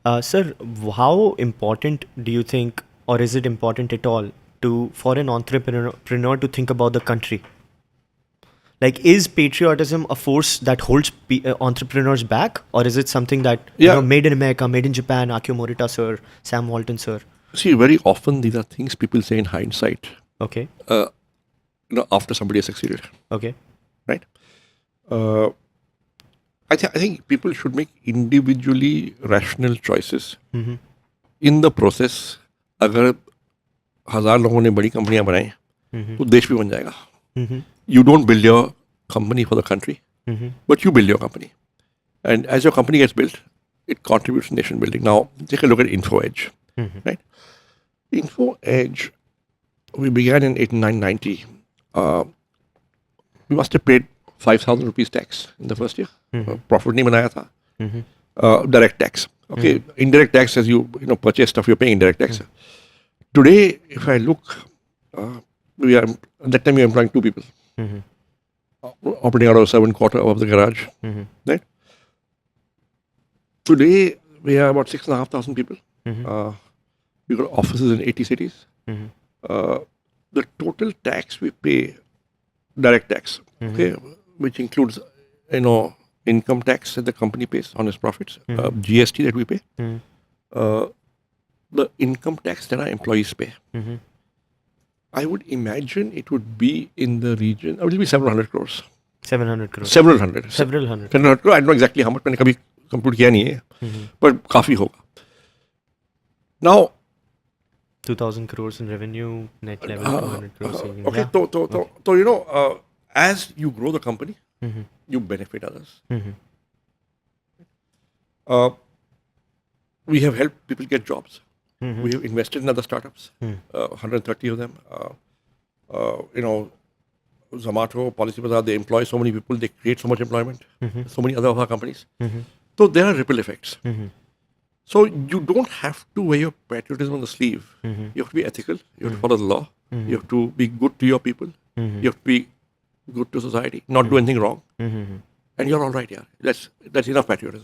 Sir, how important do you think, or is it important at all, for an entrepreneur to think about the country? Like, is patriotism a force that holds entrepreneurs back, or is it something that Yeah. made in America, made in Japan, Akio Morita sir, Sam Walton sir? See, very often these are things people say in hindsight, Okay, after somebody has succeeded, okay, right? Uh, I think people should make individually rational choices. mm-hmm. In the process, अगर 1,000 लोगों ने बड़ी कंपनियां बनाई Mm-hmm. तो देश भी बन जाएगा. Mm-hmm. You don't build your company for the country, Mm-hmm. but you build your company. And as your company gets built, it contributes to nation building. Now, take a look at InfoEdge, Mm-hmm. right? InfoEdge, we began in 8990. We must have paid 5,000 rupees tax in the first year. Profit नहीं बनाया था. Direct tax. Okay, indirect tax as you purchase stuff, you're paying indirect tax. Today, if I look, we are at that time we are employing 2 people, operating out of a 7-quarter of the garage. Right. Today we are about 6,500 people. We've got offices in 80 cities. The total tax we pay, direct tax, okay, which includes income tax that the company pays on its profits, GST that we pay, the income tax that our employees pay. I would imagine it would be in the region, it will be 700 crores. 700 crores. Several hundred. Several hundred. 700 crores. I don't know exactly how much, मैंने कभी compute किया नहीं है, but काफी होगा. Now, 2,000 crores in revenue, net level 200 crores saving. okay, Yeah. so as you grow the company, you benefit others. We have helped people get jobs. We have invested in other startups, 130 of them. Zomato, Policybazaar, they employ so many people, they create so much employment. So many other of our companies. So there are ripple effects. So you don't have to wear your patriotism on the sleeve. You have to be ethical. You have to follow the law. You have to be good to your people. You have to be good to society. Not do anything wrong. And you're all right, yeah. That's enough patriotism.